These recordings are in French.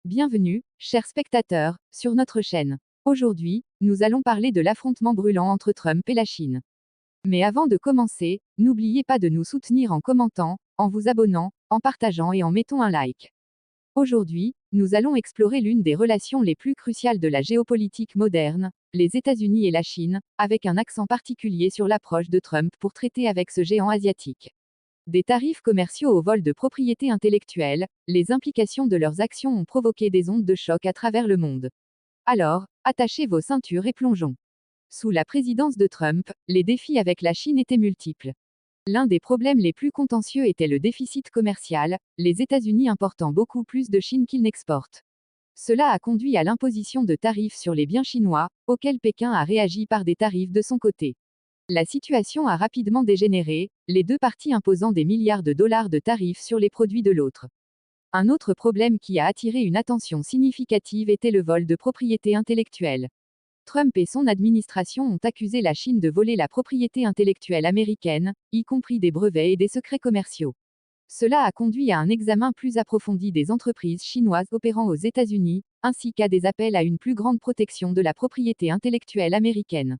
Bienvenue, chers spectateurs, sur notre chaîne. Aujourd'hui, nous allons parler de l'affrontement brûlant entre Trump et la Chine. Mais avant de commencer, n'oubliez pas de nous soutenir en commentant, en vous abonnant, en partageant et en mettant un like. Aujourd'hui, nous allons explorer l'une des relations les plus cruciales de la géopolitique moderne, les États-Unis et la Chine, avec un accent particulier sur l'approche de Trump pour traiter avec ce géant asiatique. Des tarifs commerciaux au vol de propriété intellectuelle, les implications de leurs actions ont provoqué des ondes de choc à travers le monde. Alors, attachez vos ceintures et plongeons. Sous la présidence de Trump, les défis avec la Chine étaient multiples. L'un des problèmes les plus contentieux était le déficit commercial, les États-Unis important beaucoup plus de Chine qu'ils n'exportent. Cela a conduit à l'imposition de tarifs sur les biens chinois, auxquels Pékin a réagi par des tarifs de son côté. La situation a rapidement dégénéré, les deux parties imposant des milliards de dollars de tarifs sur les produits de l'autre. Un autre problème qui a attiré une attention significative était le vol de propriété intellectuelle. Trump et son administration ont accusé la Chine de voler la propriété intellectuelle américaine, y compris des brevets et des secrets commerciaux. Cela a conduit à un examen plus approfondi des entreprises chinoises opérant aux États-Unis, ainsi qu'à des appels à une plus grande protection de la propriété intellectuelle américaine.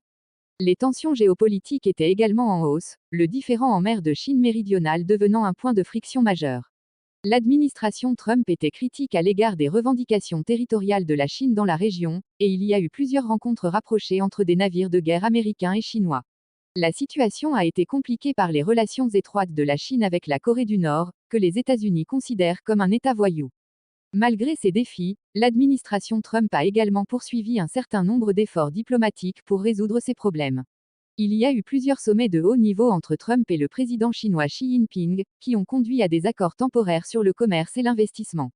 Les tensions géopolitiques étaient également en hausse, le différend en mer de Chine méridionale devenant un point de friction majeur. L'administration Trump était critique à l'égard des revendications territoriales de la Chine dans la région, et il y a eu plusieurs rencontres rapprochées entre des navires de guerre américains et chinois. La situation a été compliquée par les relations étroites de la Chine avec la Corée du Nord, que les États-Unis considèrent comme un État voyou. Malgré ces défis, l'administration Trump a également poursuivi un certain nombre d'efforts diplomatiques pour résoudre ces problèmes. Il y a eu plusieurs sommets de haut niveau entre Trump et le président chinois Xi Jinping, qui ont conduit à des accords temporaires sur le commerce et l'investissement.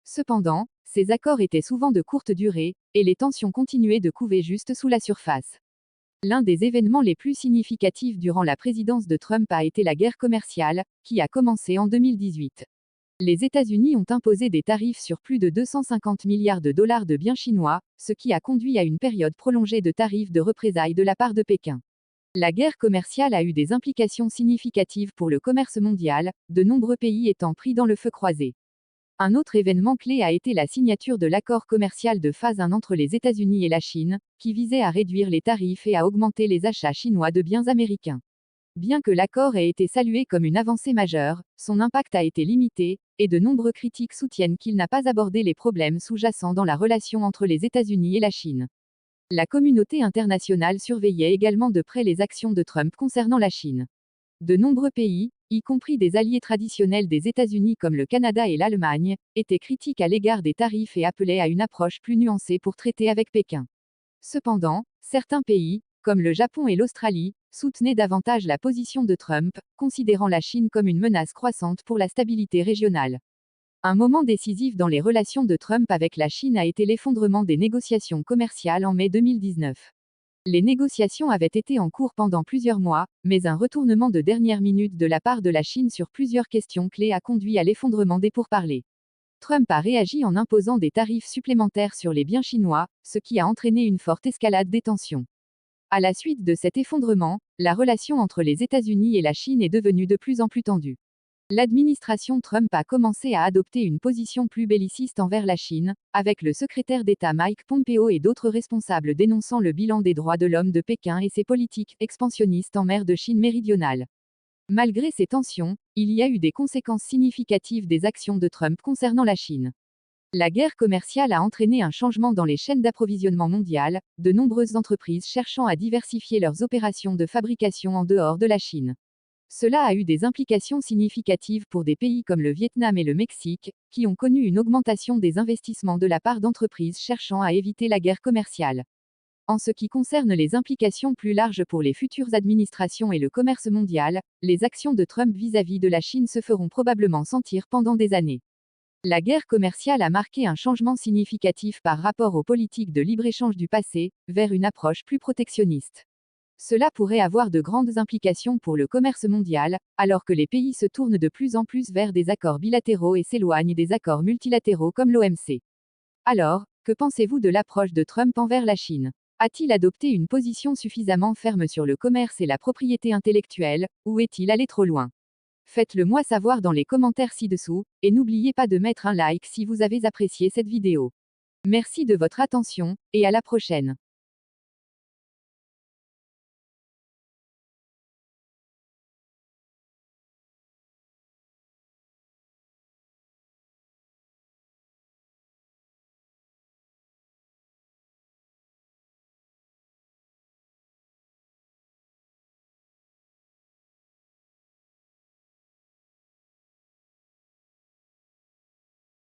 Cependant, ces accords étaient souvent de courte durée, et les tensions continuaient de couver juste sous la surface. L'un des événements les plus significatifs durant la présidence de Trump a été la guerre commerciale, qui a commencé en 2018. Les États-Unis ont imposé des tarifs sur plus de 250 milliards de dollars de biens chinois, ce qui a conduit à une période prolongée de tarifs de représailles de la part de Pékin. La guerre commerciale a eu des implications significatives pour le commerce mondial, de nombreux pays étant pris dans le feu croisé. Un autre événement clé a été la signature de l'accord commercial de phase 1 entre les États-Unis et la Chine, qui visait à réduire les tarifs et à augmenter les achats chinois de biens américains. Bien que l'accord ait été salué comme une avancée majeure, son impact a été limité, et de nombreux critiques soutiennent qu'il n'a pas abordé les problèmes sous-jacents dans la relation entre les États-Unis et la Chine. La communauté internationale surveillait également de près les actions de Trump concernant la Chine. De nombreux pays, y compris des alliés traditionnels des États-Unis comme le Canada et l'Allemagne, étaient critiques à l'égard des tarifs et appelaient à une approche plus nuancée pour traiter avec Pékin. Cependant, certains pays, comme le Japon et l'Australie, soutenaient davantage la position de Trump, considérant la Chine comme une menace croissante pour la stabilité régionale. Un moment décisif dans les relations de Trump avec la Chine a été l'effondrement des négociations commerciales en mai 2019. Les négociations avaient été en cours pendant plusieurs mois, mais un retournement de dernière minute de la part de la Chine sur plusieurs questions clés a conduit à l'effondrement des pourparlers. Trump a réagi en imposant des tarifs supplémentaires sur les biens chinois, ce qui a entraîné une forte escalade des tensions. À la suite de cet effondrement, la relation entre les États-Unis et la Chine est devenue de plus en plus tendue. L'administration Trump a commencé à adopter une position plus belliciste envers la Chine, avec le secrétaire d'État Mike Pompeo et d'autres responsables dénonçant le bilan des droits de l'homme de Pékin et ses politiques expansionnistes en mer de Chine méridionale. Malgré ces tensions, il y a eu des conséquences significatives des actions de Trump concernant la Chine. La guerre commerciale a entraîné un changement dans les chaînes d'approvisionnement mondiales, de nombreuses entreprises cherchant à diversifier leurs opérations de fabrication en dehors de la Chine. Cela a eu des implications significatives pour des pays comme le Vietnam et le Mexique, qui ont connu une augmentation des investissements de la part d'entreprises cherchant à éviter la guerre commerciale. En ce qui concerne les implications plus larges pour les futures administrations et le commerce mondial, les actions de Trump vis-à-vis de la Chine se feront probablement sentir pendant des années. La guerre commerciale a marqué un changement significatif par rapport aux politiques de libre-échange du passé, vers une approche plus protectionniste. Cela pourrait avoir de grandes implications pour le commerce mondial, alors que les pays se tournent de plus en plus vers des accords bilatéraux et s'éloignent des accords multilatéraux comme l'OMC. Alors, que pensez-vous de l'approche de Trump envers la Chine ? A-t-il adopté une position suffisamment ferme sur le commerce et la propriété intellectuelle, ou est-il allé trop loin ? Faites-le moi savoir dans les commentaires ci-dessous, et n'oubliez pas de mettre un like si vous avez apprécié cette vidéo. Merci de votre attention, et à la prochaine.